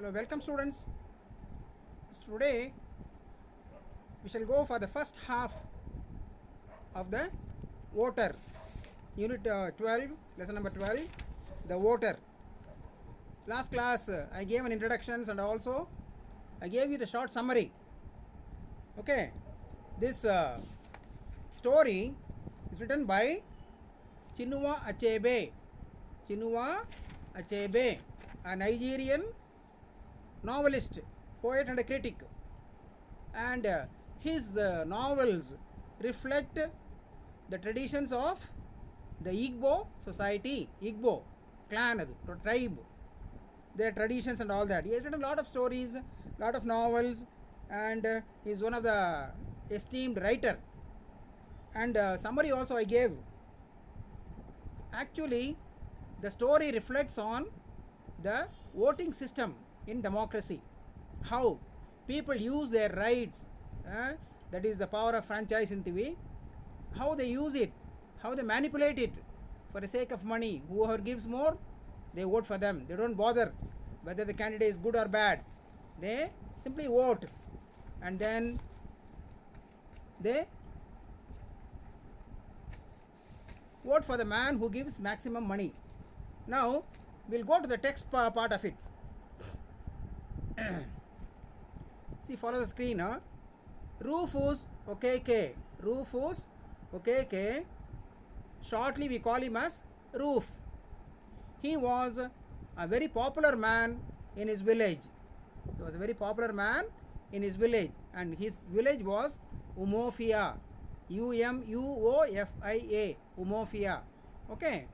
Hello, welcome students. Today we shall go for the first half of the water, unit 12, lesson number 12, the water. Last class I gave an introductions and also I gave you the short summary. Okay, this story is written by Chinua Achebe. Chinua Achebe, a Nigerian novelist, poet and a critic, and his novels reflect the traditions of the Igbo society, Igbo clan, tribe, their traditions and all that. He has written a lot of stories, lot of novels, and he is one of the esteemed writer. And summary also I gave. Actually, the story reflects on the voting system in democracy, how people use their rights, that is the power of franchise in TV, how they use it, how they manipulate it for the sake of money. Whoever gives more, they vote for them. They don't bother whether the candidate is good or bad. They simply vote, and then they vote for the man who gives maximum money. Now we'll go to the text part of it. See, follow the screen. Rufus Okeke. Rufus Okeke. Shortly we call him as Roof. He was a very popular man in his village. He was a very popular man in his village, and his village was Umuofia. Umuofia. Umuofia. Okay.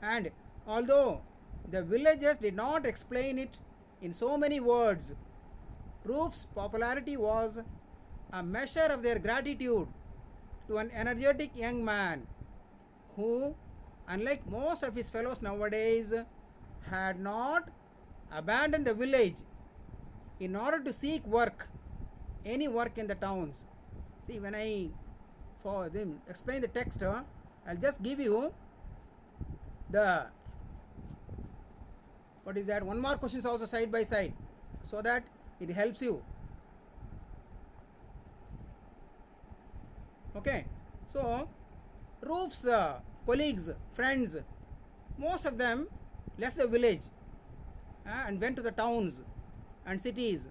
And although the villagers did not explain it in so many words, Roof's popularity was a measure of their gratitude to an energetic young man who, unlike most of his fellows nowadays, had not abandoned the village in order to seek work, any work in the towns. See, when I explain the text, I'll just give you the one more questions also side by side, so that it helps you. Okay, so Roof's colleagues, friends, most of them left the village and went to the towns and cities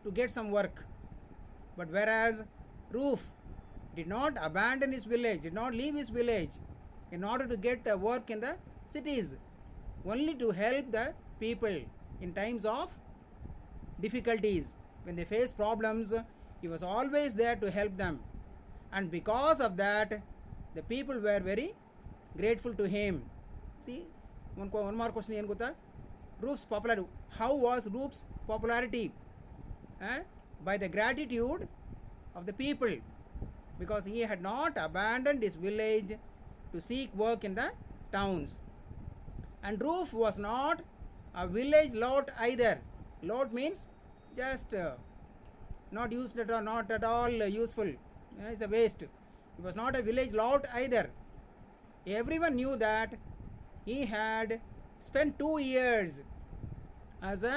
to get some work. But whereas Roof did not abandon his village, did not leave his village in order to get work in the cities, only to help the people in times of difficulties. When they face problems, he was always there to help them, and because of that the people were very grateful to him. See, one more question ಏನು ಗೊತ್ತಾ? Roof's popularity. How was Roof's popularity? By the gratitude of the people, because he had not abandoned his village to seek work in the towns. And Roof was not a village lot either. Lot means just not used at all, not at all useful. It's a waste. He was not a village lot either. Everyone knew that he had spent 2 years as a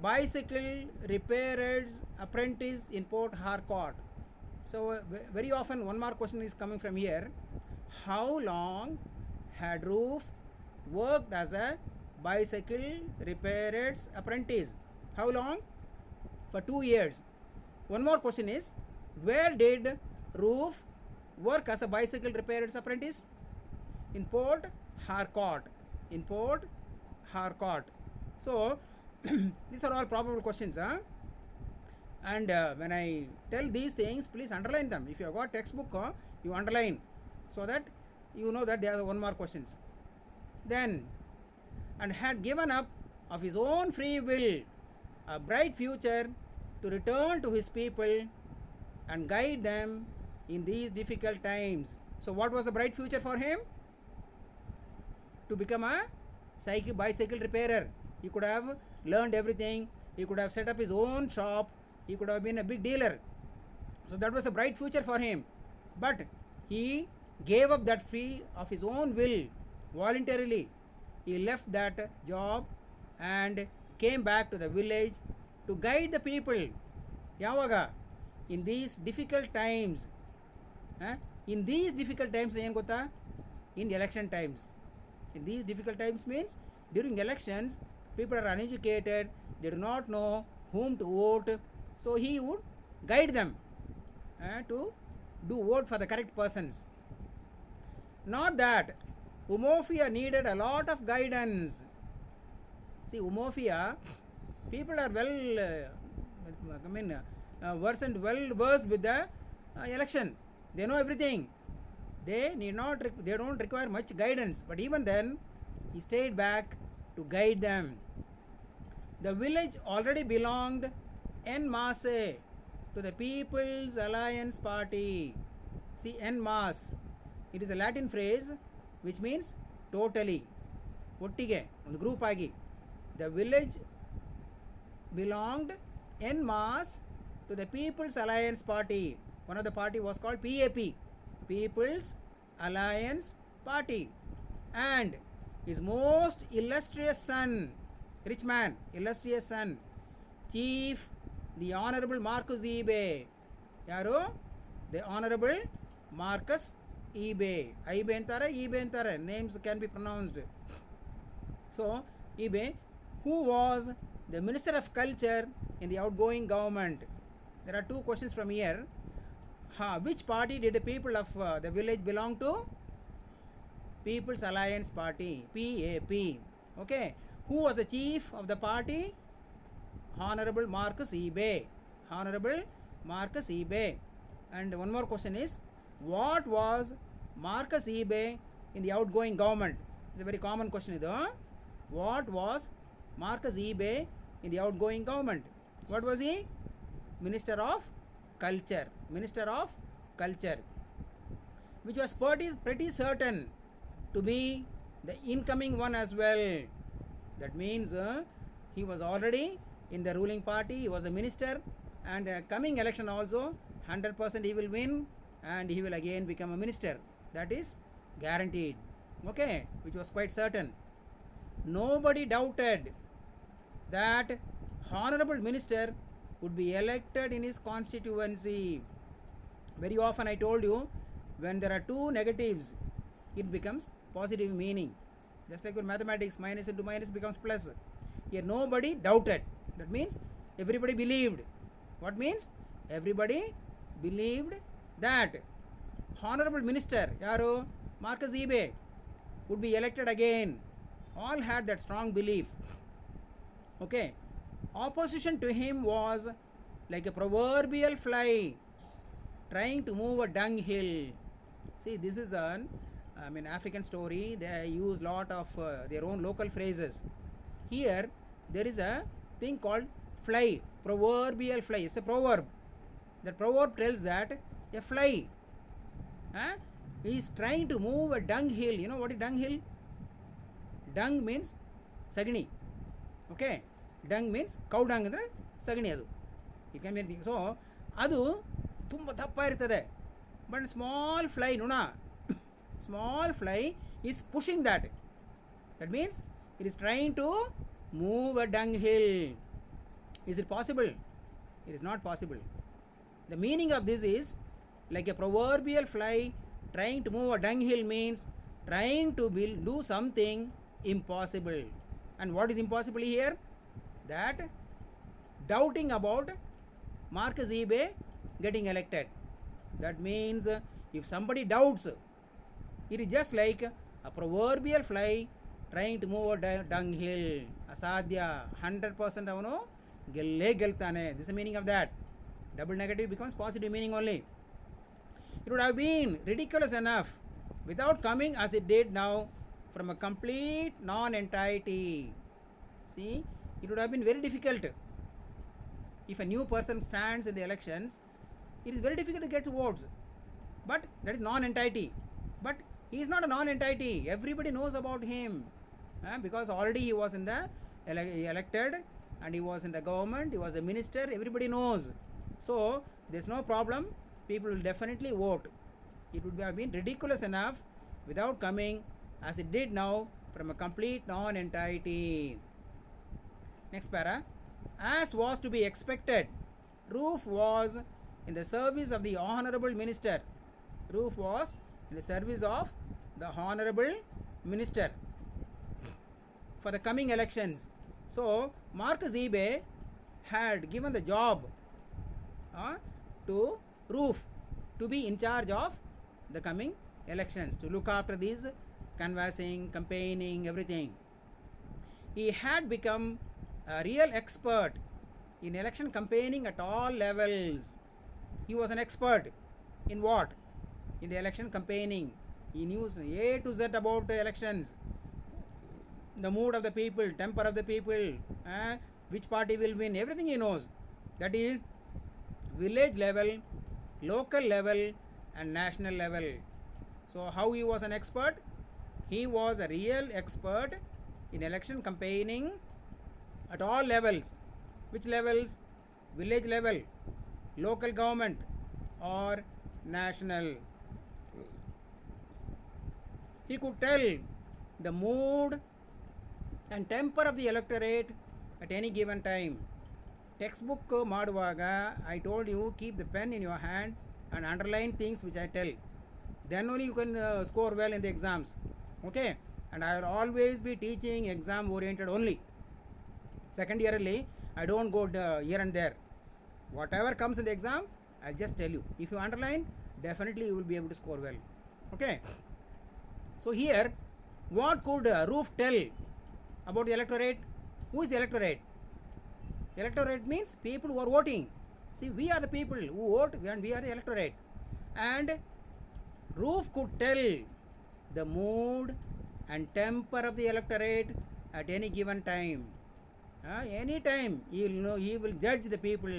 bicycle repairer's apprentice in Port Harcourt. So very often one more question is coming from here. How long had Roof worked as a bicycle repairer's apprentice? How long? For 2 years. One more question is, where did Roof work as a bicycle repairer's apprentice? In Port Harcourt. In Port Harcourt. So these are all probable questions. And when I tell these things, please underline them. If you have got textbook, you underline, so that you know that there are one more questions. Then, and had given up of his own free will a bright future to return to his people and guide them in these difficult times. So what was the bright future for him? To become a bicycle repairer. He could have learned everything. He could have set up his own shop. He could have been a big dealer. So that was a bright future for him. But he gave up that free of his own will voluntarily. He left that job and came back to the village to guide the people. ಯಾವಾಗ? In these difficult times. In these difficult times ಏನು ಗೊತ್ತಾ? In election times. In these difficult times means during elections people are uneducated, they do not know whom to vote, so he would guide them to do vote for the correct persons. Not that Umofia needed a lot of guidance. See, Umofia, people are well versed with the election. They know everything. They don't require much guidance, but even then he stayed back to guide them. The village already belonged en masse to the People's Alliance Party. See, en masse, it is a Latin phrase which means totally, ಒಟ್ಟಿಗೆ, ಒಂದು group ಆಗಿ. The village belonged en masse to the People's Alliance Party. One of the party was called PAP, People's Alliance Party. And his most illustrious son, rich man, illustrious son, Chief the Honorable Marcus Ebe. ಯಾರು? The Honorable Marcus Ebe. Ibe ಅಂತಾರೆ, Ebe ಅಂತಾರೆ. Names can be pronounced. So, Ebe, who was the Minister of Culture in the outgoing government. There are two questions from here. Which party did the people of the village belong to? People's Alliance Party, PAP. Okay. Who was the chief of the party? Honorable Marcus Ebe. Honorable Marcus Ebe. And one more question is, what was Marcus Ebe in the outgoing government? It's a very common question. What was Marcus Ebe in the outgoing government? What was he? Minister of Culture. Minister of Culture, which was pretty certain to be the incoming one as well. That means he was already in the ruling party, he was the minister, and the coming election also 100% he will win and he will again become a minister. That is guaranteed. Okay, which was quite certain. Nobody doubted that honorable minister would be elected in his constituency. Very often I told you, when there are two negatives, it becomes positive meaning. Just like with mathematics, minus into minus becomes plus. Here nobody doubted. That means everybody believed. What means? Everybody believed that honorable minister, yaru? Marcus Ebe, would be elected again. All had that strong belief. Okay. Opposition to him was like a proverbial fly trying to move a dunghill. See, this is an African story. They use lot of their own local phrases. Here there is a thing called fly, proverbial fly. It's a proverb. That proverb tells that a fly is trying to move a dunghill. You know what is dunghill? Dung means sagni. Okay. Dung means cow dung ಅಂದರೆ ಸಗಣಿ ಅದು. It can be. So ಅದು ತುಂಬ ದಪ್ಪ ಇರ್ತದೆ. But small fly, small fly is pushing that. That means it is trying to move a dunghill. Is it possible? It is not possible. The meaning of this is like a proverbial fly trying to move a dunghill means trying to do something impossible. And what is impossible here? That doubting about Marcus Ebe getting elected. That means if somebody doubts, it is just like a proverbial fly trying to move a dunghill. Asadhya, 100% avanu gelle geltane. This is the meaning of that. Double negative becomes positive meaning only. It would have been ridiculous enough without coming as it did now from a complete non-entity. See, it would have been very difficult. If a new person stands in the elections, it is very difficult to get votes. But that is non-entity. But he is not a non-entity. Everybody knows about him. Because already he was in the elected and he was in the government, he was a minister, everybody knows. So there is no problem. People will definitely vote. It would have been ridiculous enough without coming as it did now from a complete non-entity. Next para. As was to be expected, Roof was in the service of the Honorable Minister. Roof was in the service of the Honorable Minister for the coming elections. So, Marcus eBay had given the job to Roof to be in charge of the coming elections, to look after these canvassing, campaigning, everything. He had become a real expert in election campaigning at all levels. He was an expert in what? In the election campaigning. He knew A to Z about the elections, the mood of the people, temper of the people, which party will win, everything he knows. That is village level, local level, and national level. So how he was an expert? He was a real expert in election campaigning at all levels. Which levels? Village level, local government, or national. He could tell the mood and temper of the electorate at any given time. Textbook ಮಾಡುವಾಗ I told you keep the pen in your hand and underline things which I tell. Then only you can score well in the exams. Okay? And I will always be teaching exam oriented only. Second yearly, I don't go here and there. Whatever comes in the exam, I'll just tell you. If you underline, definitely you will be able to score well. Okay? So here, what could Roof tell about the electorate? Who is the electorate? Electorate means people who are voting. See, we are the people who vote and we are the electorate. And Roof could tell the mood and temper of the electorate at any given time. Any time he will know, he will judge the people.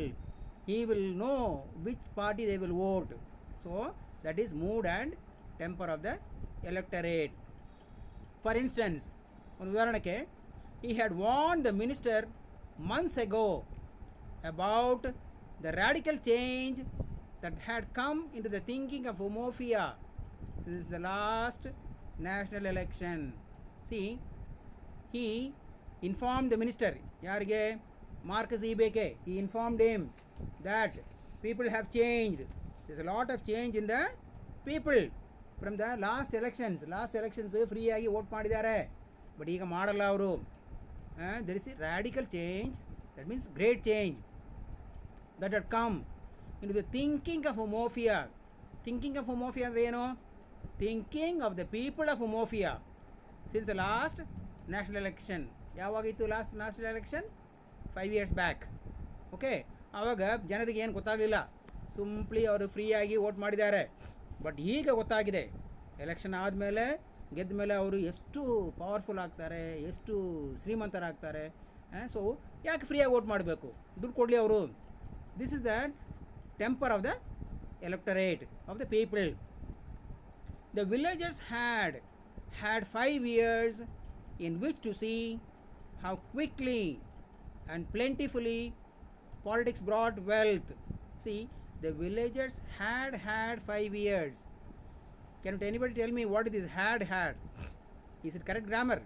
He will know which party they will vote. So that is mood and temper of the electorate. For instance, he had warned the minister months ago about the radical change that had come into the thinking of Umofia. This is the last national election. See, he informed the minister, yarige Marcus eBay, he informed him that people have changed. There's a lot of change in the people from the last elections free ಆಗಿ vote ಮಾಡಿದ್ದಾರೆ, but ಈಗ ಮಾಡಲ್ಲ ಅವರು. There is a radical change, that means great change that had come into the thinking of Umofia. Thinking of Umofia ಅಂದ್ರೆ ಏನು? Thinking of the people of Umofia since the last national election. ಯಾವಾಗಿತ್ತು last national election? 5 years back. Okay, ಆವಾಗ ಜನರಿಗೆ ಏನು ಗೊತ್ತಾಗಲಿಲ್ಲ, simply ಅವರು ಫ್ರೀಯಾಗಿ vote ಮಾಡಿದ್ದಾರೆ. ಬಟ್ ಈಗ ಗೊತ್ತಾಗಿದೆ, ಎಲೆಕ್ಷನ್ ಆದಮೇಲೆ ಗೆದ್ದ ಮೇಲೆ ಅವರು ಎಷ್ಟು ಪವರ್ಫುಲ್ ಆಗ್ತಾರೆ, ಎಷ್ಟು ಶ್ರೀಮಂತರಾಗ್ತಾರೆ. ಸೊ ಯಾಕೆ ಫ್ರೀಯಾಗಿ ವೋಟ್ ಮಾಡಬೇಕು, ದುಡ್ಡು ಕೊಡಲಿ ಅವರು. This is the temper of the electorate of the people. The villagers had 5 years in which to see how quickly and plentifully politics brought wealth. See, the villagers had 5 years. Can anybody tell me what it is had? Is it correct grammar?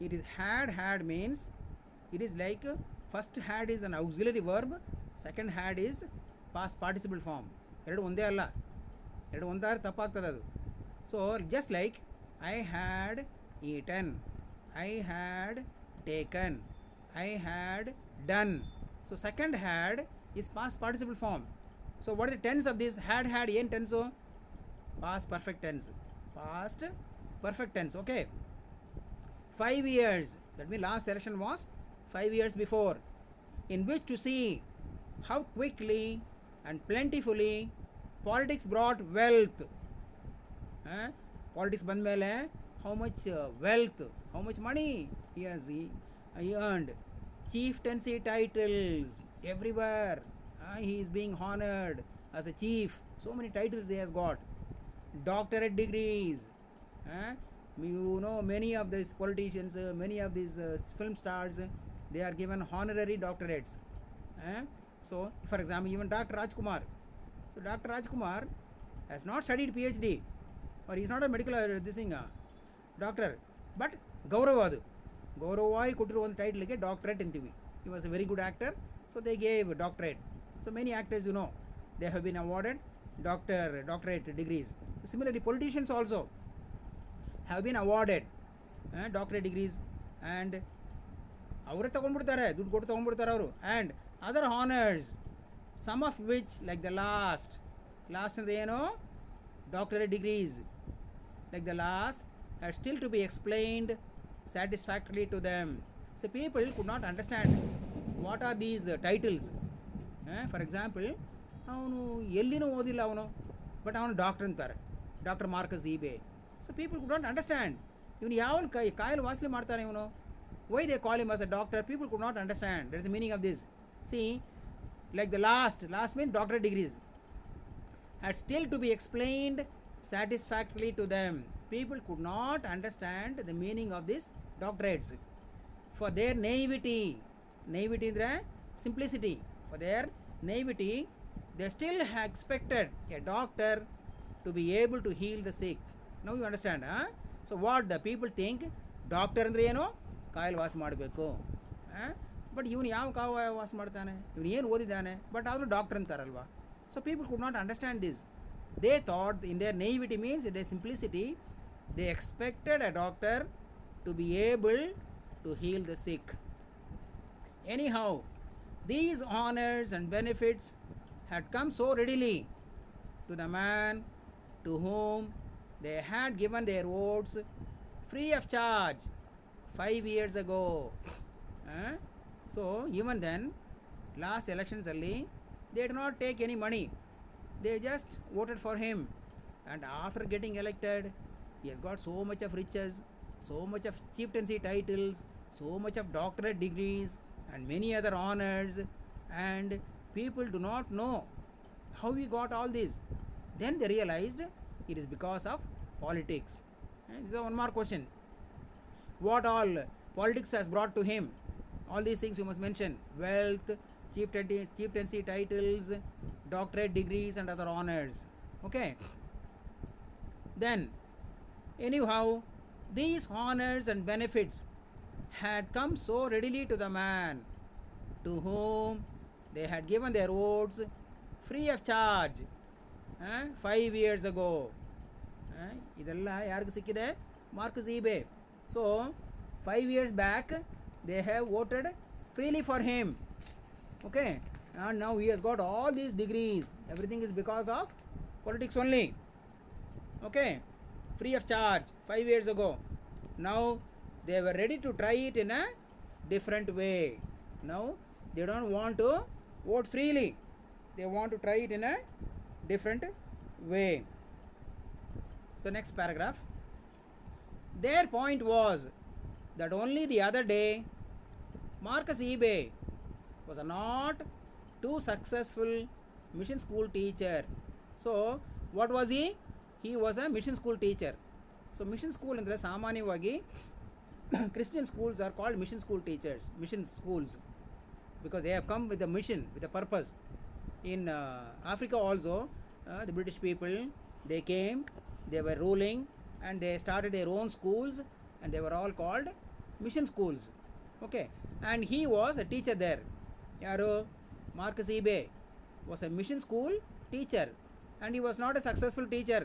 It is had means it is like first had is an auxiliary verb, second had is past participle form. ಎರಡು ಒಂದೇ ಅಲ್ಲ, ಎರಡು ಒಂದಾದ್ರೆ ತಪ್ಪಾಗ್ತದೆ ಅದು. So just like I had eaten, I had taken, I had done. So second had is past participle form. So what is the tense of this had ಏನು tense? Past perfect tense. Past perfect tense. Okay, 5 years, that means last election was 5 years before, in which to see how quickly and plentifully politics brought wealth. Politics ಬಂದ ಮೇಲೆ how much wealth, how much money he earned. Chieftaincy titles everywhere. He is being honored as a chief. So many titles he has got. Doctorate degrees. You know, many of these politicians, many of these film stars, they are given honorary doctorates. So, for example, even Dr. Rajkumar. So, Dr. Rajkumar has not studied PhD, or he is not a medical doctor, but Gauravadu. ಗೌರವವಾಗಿ ಕೊಟ್ಟಿರೋ ಒಂದು ಟೈಟ್ಲಿಗೆ doctorate ಅಂತೀವಿ. He was a very good actor, so they gave doctorate. So many actors you know they have been awarded doctorate degrees. Similarly, politicians also have been awarded doctorate degrees, and ಅವರೇ ತೊಗೊಂಡ್ಬಿಡ್ತಾರೆ, ದುಡ್ಡು ಕೊಟ್ಟು ತೊಗೊಂಡ್ಬಿಡ್ತಾರೆ ಅವರು. And other honours, some of which like the last ಅಂದರೆ ಏನು, doctorate degrees like the last are still to be explained satisfactorily to them. So people could not understand what are these titles. For example, ಅವನು ಎಲ್ಲಿನೂ ಓದಿಲ್ಲ ಅವನು, but ಅವನು doctor ಅಂತಾರೆ, doctor Marcus Ibe. So people could not understand ಇವನು ಯಾವ ಕಾಯಿಲೆ ವಾಸನೆ ಮಾಡ್ತಾನೆ ಇವನು, why they call him as a doctor. People could not understand that is the meaning of this. See like the last mean doctorate degrees had still to be explained satisfactorily to them. People could not understand the meaning of these doctorates for their naivety ಅಂದರೆ simplicity. For their naivety, they still expected a doctor to be able to heal the sick. Now you understand, so what the people think, doctor ಅಂದರೆ ಏನು, ಕಾಯಿಲೆ ವಾಸ ಮಾಡಬೇಕು. But ಇವನು ಯಾವ ಕಾಯಿಲೆ ವಾಸ ಮಾಡ್ತಾನೆ, ಇವನು ಏನು ಓದಿದ್ದಾನೆ, ಬಟ್ ಆದರೂ doctor ಅಂತಾರಲ್ವಾ. So people could not understand this. They thought, in their naivety means in their simplicity, they expected a doctor to be able to heal the sick. Anyhow, these honors and benefits had come so readily to the man to whom they had given their votes free of charge 5 years ago. So even then, last elections alli, they did not take any money, they just voted for him, and after getting elected, he has got so much of riches, so much of chieftaincy titles, so much of doctorate degrees and many other honors, and people do not know how he got all this. Then they realized it is because of politics. This is one more question. What all politics has brought to him? All these things you must mention: wealth, chieftaincy titles, doctorate degrees and other honors. Okay, then anyhow, these honors and benefits had come so readily to the man to whom they had given their votes free of charge 5 years ago. ಇದೆಲ್ಲ ಯಾರಿಗೆ ಸಿಕ್ಕಿದೆ, Marcus Ibe. So 5 years back they have voted freely for him. Okay, and now he has got all these degrees. Everything is because of politics only. Okay, free of charge 5 years ago. Now they were ready to try it in a different way. Now they don't want to vote freely, they want to try it in a different way. So next paragraph, their point was that only the other day Marcus eBay was a not too successful mission school teacher. So what was he? He was a mission school teacher. So mission school ಅಂದರೆ ಸಾಮಾನ್ಯವಾಗಿ Christian schools are called mission school teachers, mission schools, because they have come with a mission, with a purpose. In Africa also, the British people, they came, they were ruling, and they started their own schools, and they were all called mission schools. Okay, and he was a teacher there. Yaru Marcus eBay was a mission school teacher, and he was not a successful teacher.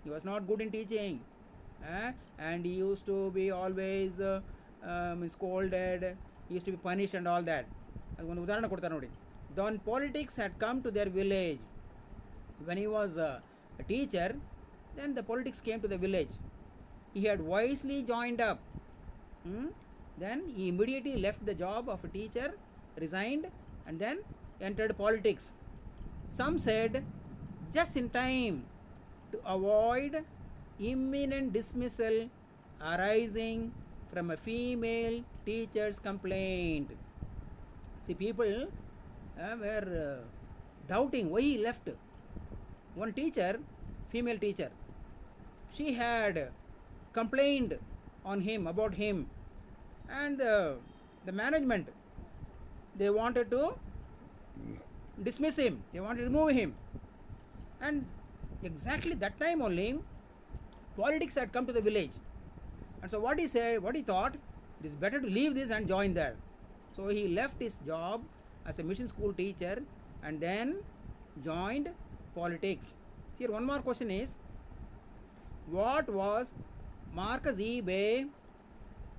He was not good in teaching, and he used to be always scolded, he used to be punished and all that. ಅದು ಒಂದು ಉದಾಹರಣೆ ಕೊಡ್ತಾರೆ ನೋಡಿ. Then politics had come to their village. When he was a teacher, then the politics came to the village. He had wisely joined up. Then he immediately left the job of a teacher, resigned, and then entered politics. Some said just in time to avoid imminent dismissal arising from a female teacher's complaint. See, people were doubting why he left. One teacher, female teacher, she had complained on him, about him, and the management, they wanted to dismiss him, they wanted to remove him. And exactly that time only politics had come to the village. And so what he said, what he thought, It is better to leave this and join there. So he left his job as a mission school teacher and then joined politics. Here one more question is, what was Marcus E. Bay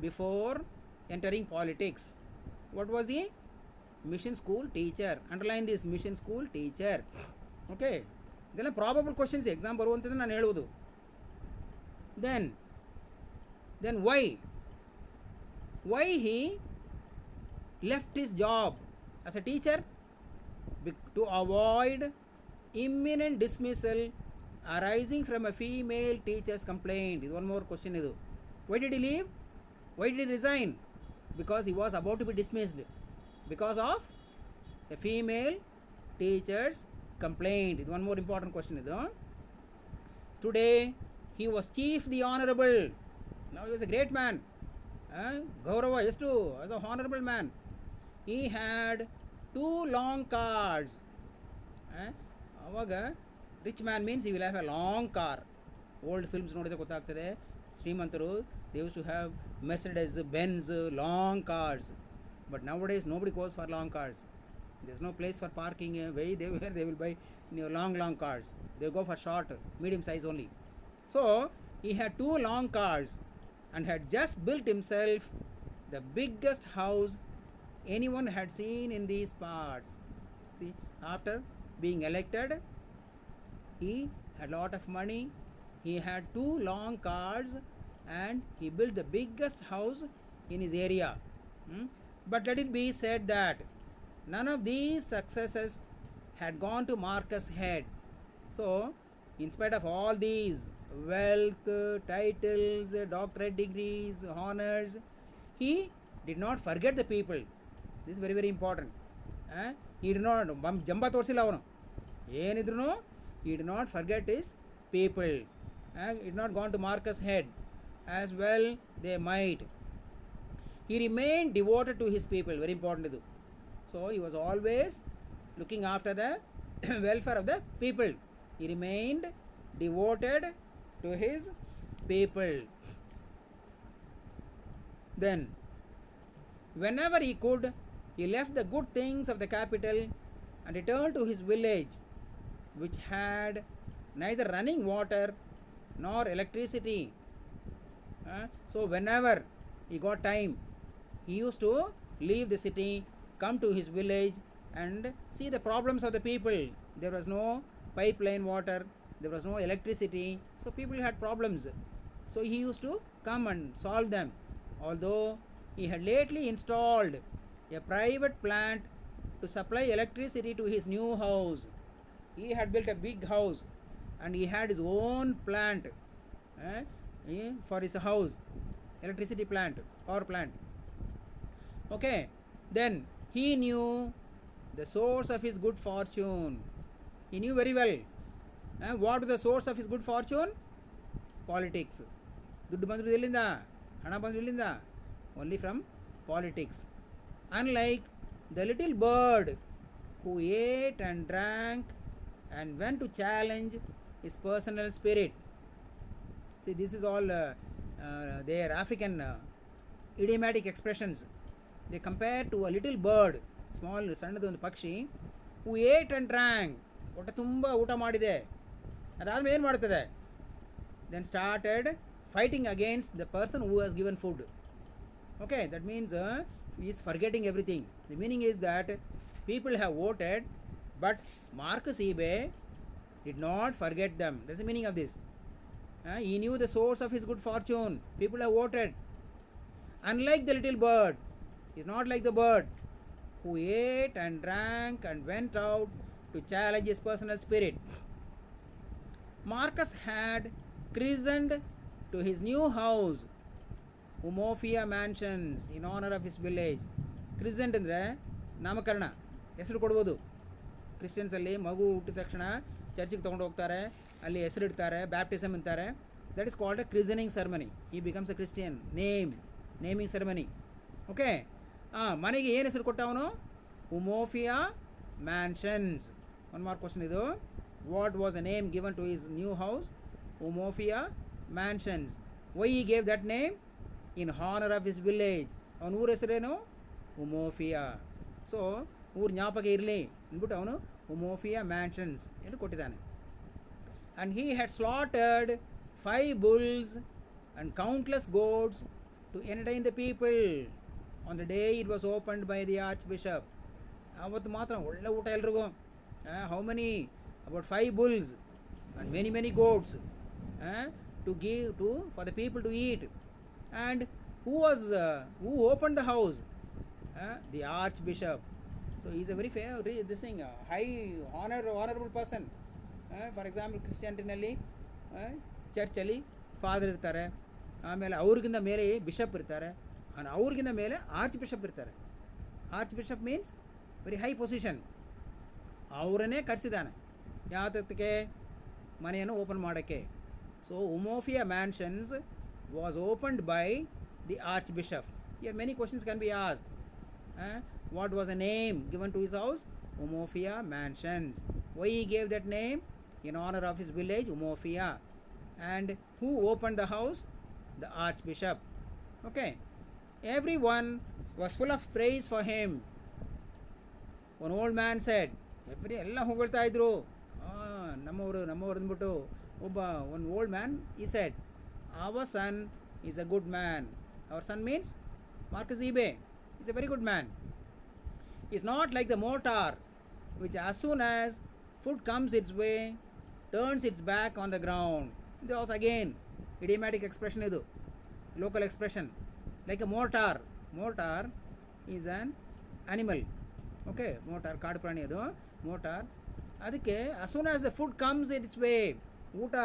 before entering politics? What was he? Mission school teacher. Underline this, mission school teacher. Okay. ಇದೆಲ್ಲ probable questions exam ಬರುವಂಥದ್ದು ನಾನು ಹೇಳುವುದು. Then why he left his job as a teacher? To avoid imminent dismissal arising from a female teacher's complaint. This one more question idu. Why did he leave? Why did he resign? Because he was about to be dismissed because of a female teacher's complaint. This one more important question idu. Today he was chief the honorable. Now he was a great man. Gaurava estu as a honorable man. He had 2 long cars. ಅವಾಗ rich man means he will have a long car. Old films ನೋಡಿದ್ರೆ ಗೊತ್ತಾಗ್ತದೆ, ಶ್ರೀಮಂತರು they use to have Mercedes, Benz, long cars. But now days nobody goes for long cars. There is no place for parking they will buy long cars. They go for short, medium size only. So he had 2 long cars and had just built himself the biggest house anyone had seen in these parts. See, after being elected, he had a lot of money, he had 2 long cars and he built the biggest house in his area. But let it be said that none of these successes had gone to Marcus' head. So in spite of all these wealth, titles, doctorate degrees, honors, he did not forget the people. This is very very important. He did not jamba ತೋರಿಸಿಲ್ಲ ಅವನು, ಏನಿದ್ರು he did not forget his people. It did not gone to Marcus' head, as well they might. He remained devoted to his people. Very important idu. So he was always looking after the welfare of the people. He remained devoted to his people. Then whenever he could, he left the good things of the capital and returned to his village, which had neither running water nor electricity. So whenever he got time, he used to leave the city, come to his village and see the problems of the people. There was no pipeline water, there was no electricity, so people had problems. So he used to come and solve them. Although he had lately installed a private plant to supply electricity to his new house. He had built a big house and he had his own plant for his house, electricity plant, power plant. Okay, then he knew the source of his good fortune. He knew very well. What was the source of his good fortune? Politics. ದುಡ್ಡು ಬಂದ್ರು ಎಲ್ಲಿಂದ? ಹಣ ಬಂದ್ರು ಎಲ್ಲಿಂದ? Only from politics. Unlike the little bird who ate and drank and went to challenge his personal spirit. See, this is all their African idiomatic expressions. They compare to a little bird, small ಸಣ್ಣದು ಒಂದು ಪಕ್ಷಿ, who ate and drank, ಹೊಟ್ಟೆ ತುಂಬ ಊಟ ಮಾಡಿದೆ, ಅದಾದ್ಮೇಲೆ ಏನು ಮಾಡ್ತದೆ? Then started fighting against the person who has given food. Okay, that means he is forgetting everything. The meaning is that people have voted, but Marcus E. Bay did not forget them. That's the meaning of this. He knew the source of his good fortune. People have voted. Unlike the little bird, he is not like the bird who ate and drank and went out to challenge his personal spirit. Marcus had christened to his new house Umofia Mansions in honor of his village. Christened ಅಂದರೆ ನಾಮಕರಣ, ಹೆಸರು ಕೊಡ್ಬೋದು. ಕ್ರಿಶ್ಚಿಯನ್ಸಲ್ಲಿ ಮಗು ಹುಟ್ಟಿದ ತಕ್ಷಣ ಚರ್ಚಿಗೆ ತೊಗೊಂಡು ಹೋಗ್ತಾರೆ, ಅಲ್ಲಿ ಹೆಸರಿಡ್ತಾರೆ, ಬ್ಯಾಪ್ಟಿಸಮ್ ಅಂತಾರೆ. That is called a christening ceremony. He becomes a Christian. Naming ceremony. Okay, ಮನೆಗೆ ಏನು ಹೆಸರು ಕೊಟ್ಟವನು? Umofia mansions. One mark question ಇದು. What was the name given to his new house? Umofia Mansions. Why he gave that name? in honor of his village. ಅವನ ಊರ ಹೆಸರೇನು? ಉಮೋಫಿಯಾ. So ಊರು ಜ್ಞಾಪಕ ಇರಲಿ ಅಂದ್ಬಿಟ್ಟು ಅವನು ಉಮೋಫಿಯಾ ಮ್ಯಾನ್ಷನ್ಸ್ ಎಂದು ಕೊಟ್ಟಿದ್ದಾನೆ. And he had slaughtered 5 bulls and countless goats to entertain the people on the day it was opened by the archbishop. ಅವತ್ತು ಮಾತ್ರ ಒಳ್ಳೆ ಊಟ ಎಲ್ರಿಗೂ. How many? About 5 bulls and many goats to give to for the people to eat. And who opened the house? The archbishop. So he is a very this thing high honorable person. For example, ಕ್ರಿಶ್ಚಿಯಾನಿಟಿನಲ್ಲಿ ಚರ್ಚಲ್ಲಿ father ಇರ್ತಾರೆ, ಆಮೇಲೆ ಅವ್ರಿಗಿಂತ ಮೇಲೆ bishop ಇರ್ತಾರೆ, ಅವ್ರಿಗಿಂತ ಮೇಲೆ archbishop ಇರ್ತಾರೆ. Archbishop means very high position. ಅವರನ್ನೇ ಕರೆಸಿದ್ದಾನೆ ಯಾತಕ್ಕೆ? ಮನೆಯನ್ನು ಓಪನ್ ಮಾಡೋಕ್ಕೆ. So Umofia mansions was opened by the archbishop. Here many questions can be asked. What was the name given to his house? Umofia Mansions. Why he gave that name? In honor of his village, Umofia. And who opened the house? The archbishop. Okay. Everyone was full of praise for him. One old man said, ಎಲ್ಲ ಹೊಗಳ್ತಾ ಇದ್ರು, ನಮ್ಮವರು ಅಂದ್ಬಿಟ್ಟು ಒಬ್ಬ one old man, he said, our son is a good man. Our son means Marcus EBay. He's a very good man. He's not like the mortar, which as soon as food comes its way, turns its back on the ground. This was again idiomatic expression, idu local expression. Like a mortar. Mortar is an animal. Okay, mortar kaadu prani adu mortar. ಅದಕ್ಕೆ as soon as the food comes its way, ಊಟ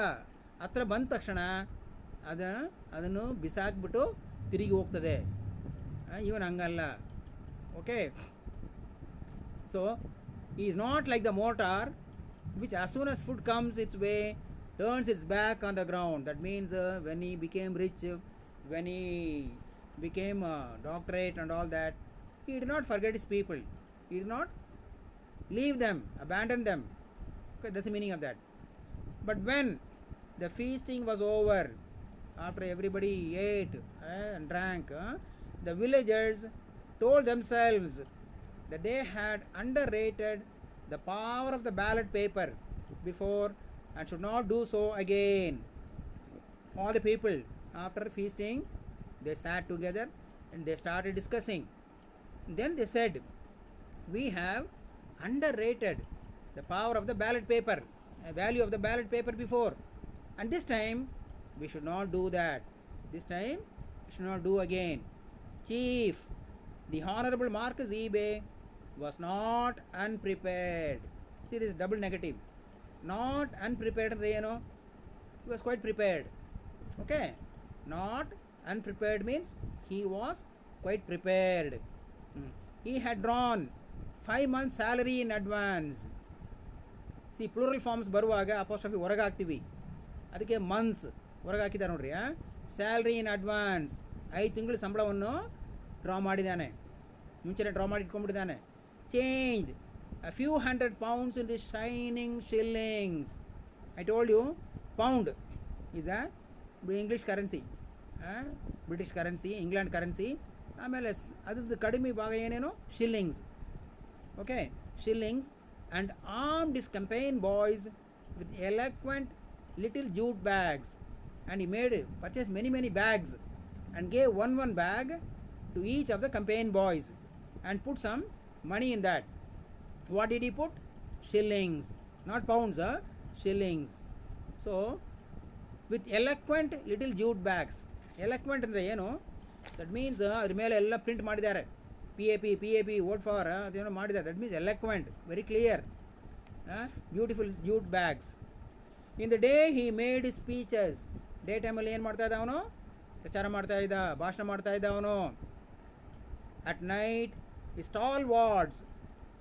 ಹತ್ರ ಬಂದ ತಕ್ಷಣ ಅದನ್ನು ಬಿಸಾಕ್ಬಿಟ್ಟು ತಿರುಗಿ ಹೋಗ್ತದೆ. ಇವನ್ ಹಂಗಲ್ಲ. Okay, so he is not like the mortar which as soon as food comes its way turns its back on the ground. That means when he became rich, when he became doctorate and all that, he did not forget his people. He did not leave them, abandon them. Okay, that's the meaning of that. But when the feasting was over, after everybody ate and drank, the villagers told themselves that they had underrated the power of the ballot paper before and should not do so again. All the people, after feasting, they sat together and they started discussing. Then they said, we have underrated the power of the ballot paper, the value of the ballot paper before, and this time we should not do that. This time we should not do again. Chief, the Honorable Marcus EBay was not unprepared. See, this is double negative. Not unprepared andre eno? He was quite prepared. Okay, not unprepared means he was quite prepared. He had drawn 5 months salary in advance. See, plural forms ಬರುವಾಗ ಅಪೋಸ್ಟ್ರಫಿ ಹೊರಗೆ ಹಾಕ್ತೀವಿ, ಅದಕ್ಕೆ months ಹೊರಗೆ ಹಾಕಿದ್ದಾರೆ ನೋಡ್ರಿ. Salary in advance, 5 ತಿಂಗಳ ಸಂಬಳವನ್ನು draw ಮಾಡಿದ್ದಾನೆ, ಮುಂಚೆನೇ ಡ್ರಾ ಮಾಡಿ ಇಟ್ಕೊಂಡ್ಬಿಟ್ಟಿದ್ದಾನೆ. Changed a few hundred pounds into shining shillings. I told you, pound is a English currency, British currency, England currency. ಆಮೇಲೆ ಅದ್ರದ್ದು ಕಡಿಮೆ ಭಾಗ ಏನೇನು? ಶಿಲ್ಲಿಂಗ್ಸ್. Okay, ಶಿಲ್ಲಿಂಗ್ಸ್. And armed his campaign boys with eloquent little jute bags, and he purchased many bags and gave one bag to each of the campaign boys and put some money in that. What did he put? Shillings, not pounds, shillings. So with eloquent little jute bags. Eloquent ಅಂದ್ರೆ ಏನು? That means ಅದ್ರ ಮೇಲೆ ಎಲ್ಲ print ಮಾಡಿದ್ದಾರೆ, PAP vote for ಅದೇನೋ ಮಾಡಿದ್ದಾರೆ. That means eloquent, very clear, beautiful jute bags. In the day he made his speeches. Day ಟೈಮಲ್ಲಿ ಏನು ಮಾಡ್ತಾ ಇದ್ದ ಅವನು? ಪ್ರಚಾರ ಮಾಡ್ತಾ ಇದ್ದ, ಭಾಷಣ ಮಾಡ್ತಾ ಇದ್ದ ಅವನು. At night the stalwarts,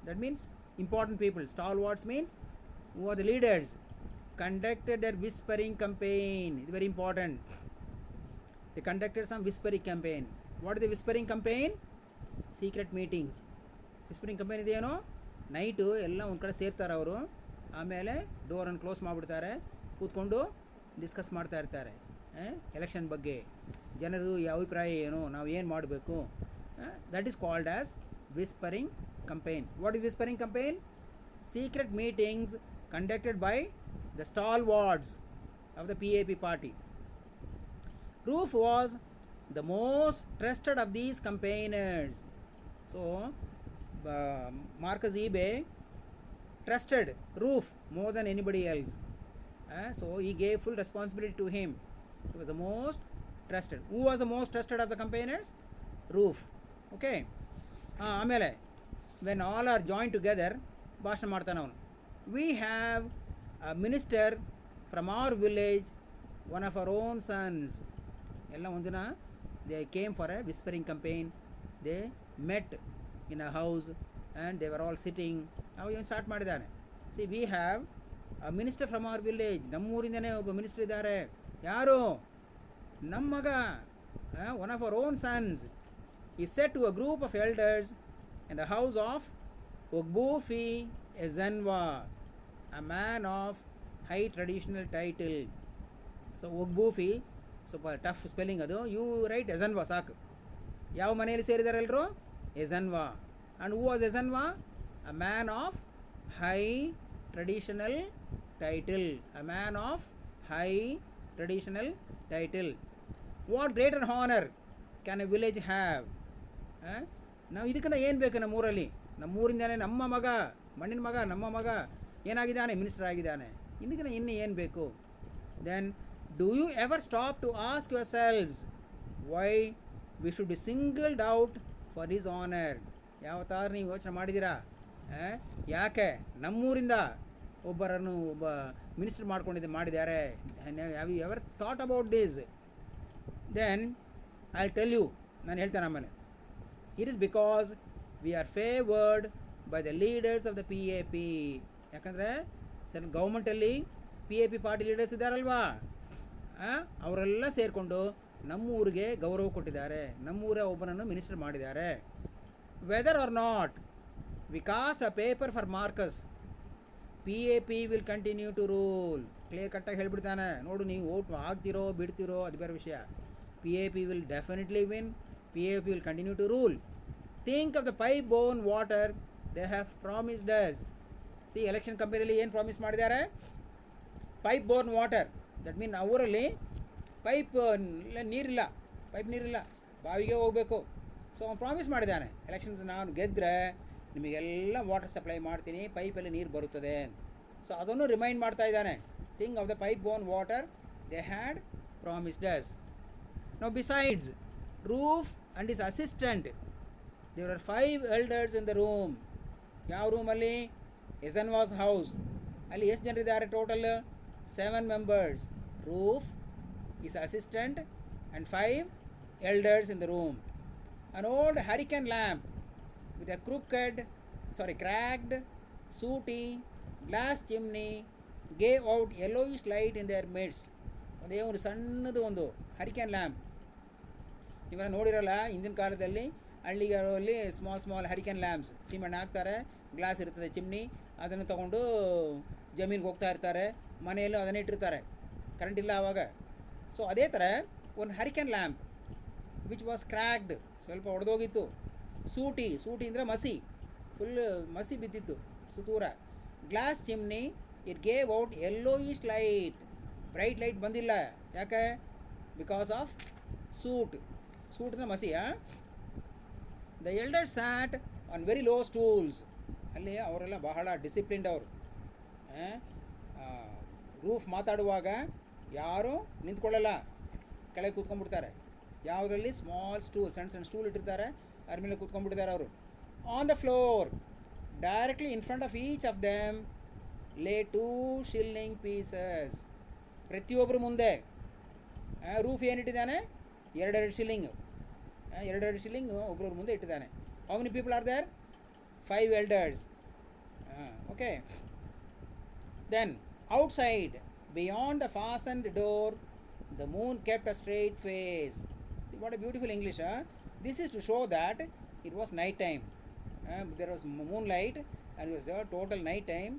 that means important people, stalwarts means who are the leaders, conducted their whispering campaign. It's very important. They conducted some whispering campaign. What is the whispering campaign? Secret meetings. Whispering campaign ಇದೇನೋ? Night ಎಲ್ಲ ಒಂದು ಕಡೆ ಸೇರ್ತಾರೆ ಅವರು, ಆಮೇಲೆ ಡೋರನ್ನು close ಮಾಡಿಬಿಡ್ತಾರೆ, ಕೂತ್ಕೊಂಡು discuss ಮಾಡ್ತಾ ಇರ್ತಾರೆ. ಎಲೆಕ್ಷನ್ ಬಗ್ಗೆ ಜನರು ಅಭಿಪ್ರಾಯ ಏನು, ನಾವು ಏನು ಮಾಡಬೇಕು, that is called as whispering campaign. What is whispering campaign? Secret meetings conducted by the stalwarts of the PAP party. Roof was the most trusted of these campaigners. So Marcus eBay trusted Roof more than anybody else. So he gave full responsibility to him. He was the most trusted. Who was the most trusted of the campaigners? Roof. Okay. ಆಮೇಲೆ when all are joined together ಭಾಷಣ ಮಾಡ್ತಾನೆ ಅವನು. We have a minister from our village, one of our own sons. ಎಲ್ಲ ಒಂದಿನ they came for a whispering campaign. They met in a house and they were all sitting. ನಾವು ಏನು start ಮಾಡಿದ್ದಾನೆ. See, we have a minister from our village. ನಮ್ಮೂರಿಂದನೇ ಒಬ್ಬ minister ಇದ್ದಾರೆ. ಯಾರು? ನಮ್ಮ ಮಗ, one of our own sons. He said to a group of elders in the house of Ogbufi Ezenwa, a man of high traditional title. So Ogbufi, ಸ್ವಲ್ಪ tough spelling ಅದು, you write Ezenwa ಸಾಕು. ಯಾವ ಮನೆಯಲ್ಲಿ ಸೇರಿದ್ದಾರೆ ಎಲ್ಲರೂ? Ezenwa. And who was Ezenwa? A man of high traditional title. A man of high traditional title. What greater honour can a village have? ನಾವು ಇದಕ್ಕಿಂತ ಏನು ಬೇಕು ನಮ್ಮೂರಲ್ಲಿ? ನಮ್ಮೂರಿಂದಾನೆ ನಮ್ಮ ಮಗ, ಮಣ್ಣಿನ ಮಗ, ನಮ್ಮ ಮಗ ಏನಾಗಿದ್ದಾನೆ? ಮಿನಿಸ್ಟರ್ ಆಗಿದ್ದಾನೆ. ಇದಕ್ಕಿಂತ ಇನ್ನು ಏನು ಬೇಕು? Then do you ever stop to ask yourselves why we should be singled out for his honour? ಯಾವತ್ತಾರು ನೀವು ಯೋಚನೆ ಮಾಡಿದ್ದೀರಾ? ಯಾಕೆ ನಮ್ಮೂರಿಂದ ಒಬ್ಬ ಮಿನಿಸ್ಟರ್ ಮಾಡಿದ್ದಾರೆ? Have you ever thought about this? Then I tell you, ನಾನು ಹೇಳ್ತೇನೆ ಆಮೇಲೆ. It is because we are favored by the leaders of the PAP. ಯಾಕಂದರೆ ಗೌರ್ಮೆಂಟಲ್ಲಿ PAP ಪಾರ್ಟಿ ಲೀಡರ್ಸ್ ಇದ್ದಾರಲ್ವಾ, ಅವರೆಲ್ಲ ಸೇರಿಕೊಂಡು ನಮ್ಮೂರಿಗೆ ಗೌರವ ಕೊಟ್ಟಿದ್ದಾರೆ, ನಮ್ಮೂರ ಒಬ್ಬನನ್ನು ಮಿನಿಸ್ಟರ್ ಮಾಡಿದ್ದಾರೆ. Whether or not we cast a paper for Marcus, PAP will continue to rule. Clear ಕಟ್ಟಾಗಿ ಹೇಳ್ಬಿಡ್ತಾನೆ. ನೋಡು, ನೀವು ವೋಟ್ ಆಗ್ತಿರೋ ಬಿಡ್ತಿರೋ ಅದು ಬೇರೆ ವಿಷಯ. PAP will definitely win. PAP will continue to rule. Think of the pipe-borne water they have promised us. See, election campaign ಏನು promise ಮಾಡಿದ್ದಾರೆ? pipe-borne water. That mean ಅವರಲ್ಲಿ ಪೈಪ್ ನೀರಿಲ್ಲ, ಬಾವಿಗೆ ಹೋಗಬೇಕು. ಸೊ ಅವ್ನು ಪ್ರಾಮಿಸ್ ಮಾಡಿದ್ದಾನೆ, ಎಲೆಕ್ಷನ್ಸ್ ನಾನು ಗೆದ್ದರೆ ನಿಮಗೆಲ್ಲ ವಾಟರ್ ಸಪ್ಲೈ ಮಾಡ್ತೀನಿ, ಪೈಪಲ್ಲಿ ನೀರು ಬರುತ್ತದೆ. ಸೊ ಅದನ್ನು ರಿಮೈಂಡ್ ಮಾಡ್ತಾ ಇದ್ದಾನೆ. Think of the pipe-borne water they had promised us. Now besides Roof and his assistant, there were 5 elders in the room. ಯಾವ ರೂಮಲ್ಲಿ? ಎಜನ್ವಾಸ್ ಹೌಸ್. ಅಲ್ಲಿ ಎಷ್ಟು ಜನರಿದ್ದಾರೆ total? 7 members. Roof, his assistant and 5 elders in the room. An old hurricane lamp with a cracked, sooty glass chimney gave out yellowish light in their midst. ಒಂದೇ ಒಂದು ಸಣ್ಣದು ಒಂದು hurricane lamp. ನೀವೆಲ್ಲ ನೋಡಿರಲ್ಲ, ಹಿಂದಿನ ಕಾಲದಲ್ಲಿ ಹಳ್ಳಿಗಳಲ್ಲಿ ಸ್ಮಾಲ್ ಹರಿಕೇನ್ ಲ್ಯಾಂಪ್ಸ್ ಸಿಮೆಂಟ್ ಹಾಕ್ತಾರೆ, glass ಇರ್ತದೆ ಚಿಮ್ನಿ, ಅದನ್ನು ತೊಗೊಂಡು ಜಮೀನಿಗೆ ಹೋಗ್ತಾ ಇರ್ತಾರೆ, ಮನೆಯಲ್ಲೂ ಅದನ್ನೇ ಇಟ್ಟಿರ್ತಾರೆ, ಕರೆಂಟ್ ಇಲ್ಲ ಆವಾಗ. ಸೊ ಅದೇ ಥರ ಒಂದು hurricane lamp which was cracked, ಸ್ವಲ್ಪ ಒಡೆದೋಗಿತ್ತು. ಸೂಟಿ ಅಂದರೆ ಮಸಿ, ಫುಲ್ ಮಸಿ ಬಿದ್ದಿತ್ತು ಸುತ್ತೂರ. Glass chimney, it gave out yellowish light, bright light ಬಂದಿಲ್ಲ. ಯಾಕೆ? ಬಿಕಾಸ್ ಆಫ್ ಸೂಟ್ ಅಂದರೆ ಮಸಿ. The elder sat on very low stools. ಅಲ್ಲಿ ಅವರೆಲ್ಲ ಬಹಳ ಡಿಸಿಪ್ಲಿನ್ಡ್ ಅವರು. ರೂಫ್ ಮಾತಾಡುವಾಗ ಯಾರೂ ನಿಂತ್ಕೊಳ್ಳಲ್ಲ, ಕೆಳಗೆ ಕೂತ್ಕೊಂಡ್ಬಿಡ್ತಾರೆ. ಯಾವುದರಲ್ಲಿ? ಸ್ಮಾಲ್ ಸ್ಟೂಲ್, ಸಣ್ಣ ಸ್ಟೂಲ್ ಇಟ್ಟಿರ್ತಾರೆ, ಅದ್ರ ಮೇಲೆ ಕೂತ್ಕೊಂಡ್ಬಿಟ್ಟಿದ್ದಾರೆ ಅವರು. On the floor directly in front of each of them lay 2 shilling pieces. ಪ್ರತಿಯೊಬ್ಬರು ಮುಂದೆ ರೂಫ್ ಏನಿಟ್ಟಿದ್ದಾನೆ? 2 shilling. 2 shilling ಒಬ್ಬರವ್ರ ಮುಂದೆ ಇಟ್ಟಿದ್ದಾನೆ. How many people are there? 5 elders. Okay. Then outside, beyond the fastened door, the moon kept a straight face. See what a beautiful English. This is to show that it was night time. There was moonlight and it was total night time,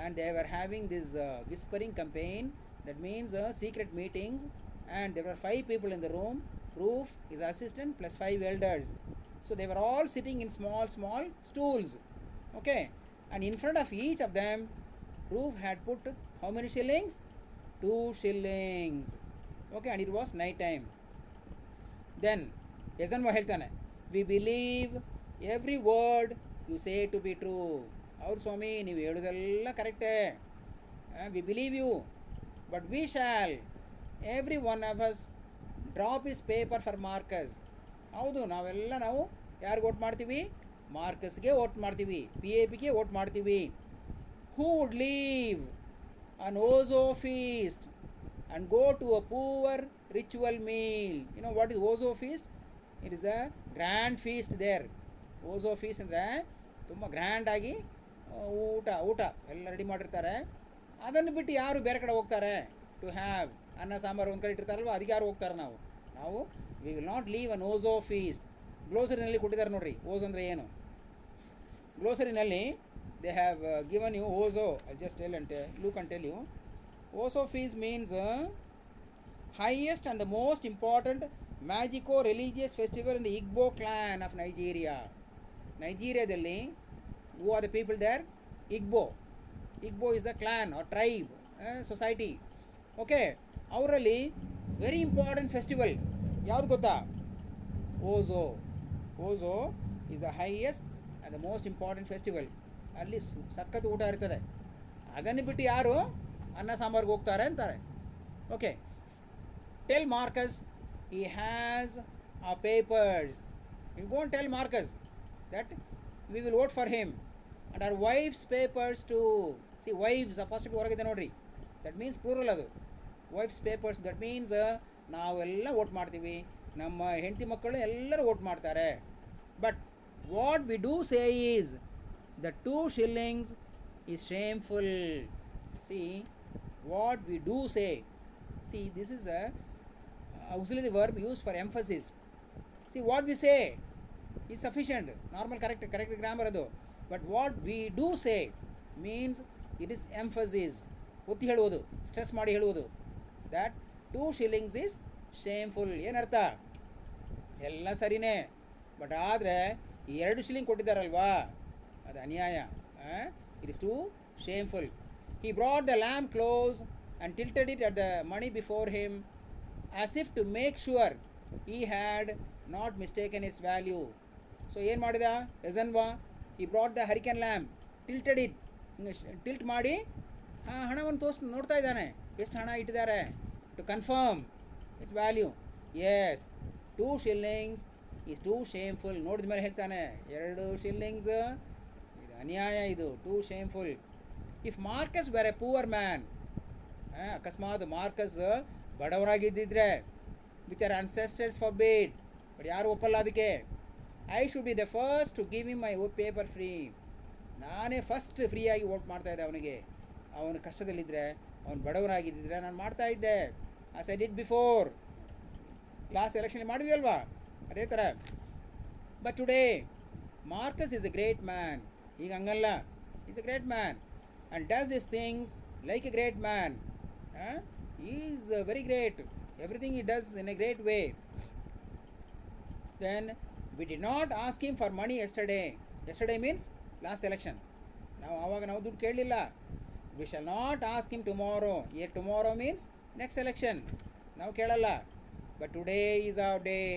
and they were having this whispering campaign. That means secret meetings and there were 5 people in the room. Roof, his assistant, plus 5 elders. So they were all sitting in small stools. Okay, and in front of each of them, Roof had put how many shillings? 2 shillings. Okay, and it was night time. Then ಯಜನ್ವ ಹೇಳ್ತಾನೆ, we believe every word you say to be true. ಹೌದು ಸ್ವಾಮಿ, ನೀವು ಹೇಳೋದೆಲ್ಲ ಕರೆಕ್ಟೇ, we believe you, but we shall every one of us drop his paper for Marcus. ಹೌದು, ನಾವು ಯಾರಿಗೆ ವೋಟ್ ಮಾಡ್ತೀವಿ? ಮಾರ್ಕಸ್ಗೆ ವೋಟ್ ಮಾಡ್ತೀವಿ, PAPಗೆ ವೋಟ್ ಮಾಡ್ತೀವಿ. Who would leave an Ozo feast and go to a poor ritual meal. You know what is Ozo feast? It is a grand feast there. Ozo feast ಅಂದರೆ ತುಂಬ grand ಆಗಿ ಊಟ ಎಲ್ಲ ready ಮಾಡಿರ್ತಾರೆ. ಅದನ್ನು ಬಿಟ್ಟು ಯಾರು ಬೇರೆ ಕಡೆ ಹೋಗ್ತಾರೆ? ಟು ಹ್ಯಾವ್ ಅನ್ನ ಸಾಂಬಾರು ಒಂದು ಕಡೆ ಇಟ್ಟಿರ್ತಾರಲ್ವ, ಅದಕ್ಕೆ ಯಾರು ಹೋಗ್ತಾರೆ? ನಾವು we will not leave an Ozo feast. ಗ್ಲೋಸರಿನಲ್ಲಿ ಕೊಟ್ಟಿದ್ದಾರೆ ನೋಡ್ರಿ, ಓಝೋ ಅಂದರೆ ಏನು. ಗ್ಲೋಸರಿನಲ್ಲಿ they have given you Ozo. I just tell and look and tell you. Ozo feast means highest and the most important magico religious festival in the Igbo clan of Nigeria. Nigeriaದಲ್ಲಿ who are the people there? Igbo. Igbo is the clan or tribe, society. Okay, ಅವರಲ್ಲಿ very important festival ಯಾವುದು ಗೊತ್ತಾ? Ozo. Ozo is the highest and the most important festival. ಅಲ್ಲಿ ಸಖತ್ ಊಟ ಇರ್ತದೆ. ಅದನ್ನು ಬಿಟ್ಟು ಯಾರು ಅನ್ನ ಸಾಂಬಾರ್ಗೆ ಹೋಗ್ತಾರೆ ಅಂತಾರೆ. Okay, tell Marcus he has our papers. You go and tell Marcus that we will vote for him, and our wives' papers too. See, wives first be ಹೊರಗಿದೆ ನೋಡ್ರಿ, that means plural ಅದು. wives' papers, that means ನಾವೆಲ್ಲ vote ಮಾಡ್ತೀವಿ, ನಮ್ಮ ಹೆಂಡತಿ ಮಕ್ಕಳು ಎಲ್ಲರೂ vote ಮಾಡ್ತಾರೆ. But what we do say is the 2 shillings is shameful. See, what we do say. See, this is a auxiliary verb used for emphasis. See, what we say is sufficient, normal correct grammar adu. But what we do say means it is emphasis. ಒತ್ತಿ ಹೇಳುವುದು, stress ಮಾಡಿ ಹೇಳುವುದು. that 2 shillings is shameful. ಏನರ್ಥ? ಎಲ್ಲ ಸರಿನೇ, but ಆದರೆ 2 shilling ಕೊಟ್ಟಿದ್ದಾರಲ್ವಾ, ಅದು ಅನ್ಯಾಯ. it is too shameful. He brought the lamp close and tilted it at the money before him, as if to make sure he had not mistaken its value. So ಏನು ಮಾಡಿದ ಯಜನ್ವಾ? he brought the hurricane lamp, tilted it, ಹಿಂಗೆ tilt ಮಾಡಿ ಹಣವನ್ನು ನೋಡ್ತಾ ಇದ್ದಾನೆ, ಎಷ್ಟು ಹಣ ಇಟ್ಟಿದ್ದಾರೆ, to confirm its value. Yes, 2 shillings is too shameful. ನೋಡಿದ ಮೇಲೆ ಹೇಳ್ತಾನೆ 2 shillings ಇದು ಅನ್ಯಾಯ, ಇದು too shameful. If Marcus were a poor man, ಅಕಸ್ಮಾತ್ ಮಾರ್ಕಸ್ ಬಡವರಾಗಿದ್ದಿದ್ರೆ, which are ancestors forbid, but ಯಾರು ಒಪ್ಪಲ್ಲ ಅದಕ್ಕೆ. I should be the first to give him my paper free. ನಾನೇ ಫಸ್ಟ್ ಫ್ರೀಯಾಗಿ ವೋಟ್ ಮಾಡ್ತಾಯಿದ್ದೆ ಅವನಿಗೆ. ಅವನು ಕಷ್ಟದಲ್ಲಿದ್ದರೆ, ಅವನು ಬಡವರಾಗಿದ್ದಿದ್ರೆ ನಾನು ಮಾಡ್ತಾಯಿದ್ದೆ. As I did before. Last election ಮಾಡಿದ್ವಿ ಅಲ್ವಾ, ಅದೇ ಥರ. But today Marcus is a great man. ಈಗ ಹಂಗಲ್ಲ, is a great man and does these things like a great man. He is very great. Everything he does in a great way. Then we did not ask him for money yesterday. Yesterday means last election. ಆವಾಗ ನಾವು ದುಡ್ಡು ಕೇಳಲಿಲ್ಲ. we shall not ask him tomorrow. Here tomorrow means next election. ನಾವು ಕೇಳಲ್ಲ. but today is our day.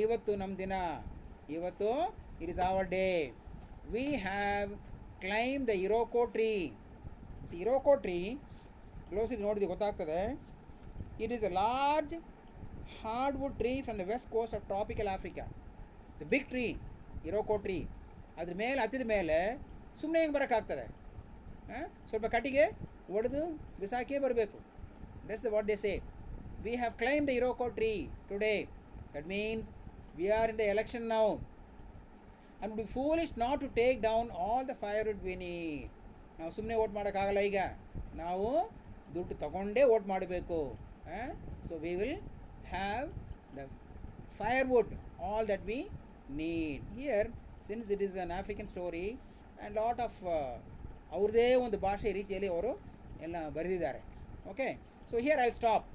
ಇವತ್ತು ನಮ್ಮ ದಿನ. ಇವತ್ತು it is our day. we have climbed the Iroko tree. See, Iroko tree, closely ನೋಡಿದ್ರೆ ಗೊತ್ತಾಗ್ತದೆ. it is a large hardwood tree from the west coast of tropical Africa. it's a big tree, Iroko tree. ಅದ್ರ ಮೇಲೆ ಹತ್ತಿದ ಮೇಲೆ ಸುಮ್ಮನೆ ಹೆಂಗೆ ಬರೋಕ್ಕಾಗ್ತದೆ? ಸ್ವಲ್ಪ ಕಟ್ಟಿಗೆ ಒಡೆದು ಬಿಸಾಕೇ ಬರಬೇಕು. that's what they say. we have climbed the Iroko tree today. that means we are in the election now. and would be foolish not to take down all the firewood we need. ನಾವು ಸುಮ್ಮನೆ vote ಮಾಡೋಕ್ಕಾಗಲ್ಲ. ಈಗ ನಾವು ದುಡ್ಡು ತಗೊಂಡೇ vote ಮಾಡಬೇಕು. So we will have the firewood, all that we need. Here, since it is an African story and lot of ಅವ್ರದೇ ಒಂದು ಭಾಷೆ ರೀತಿಯಲ್ಲಿ ಅವರು ಎಲ್ಲ ಬರೆದಿದ್ದಾರೆ. Okay, so here I will stop.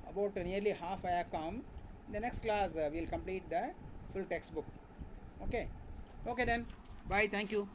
about nearly half I have come. In the next class we will complete the full textbook. Okay. Okay then. Bye. Thank you.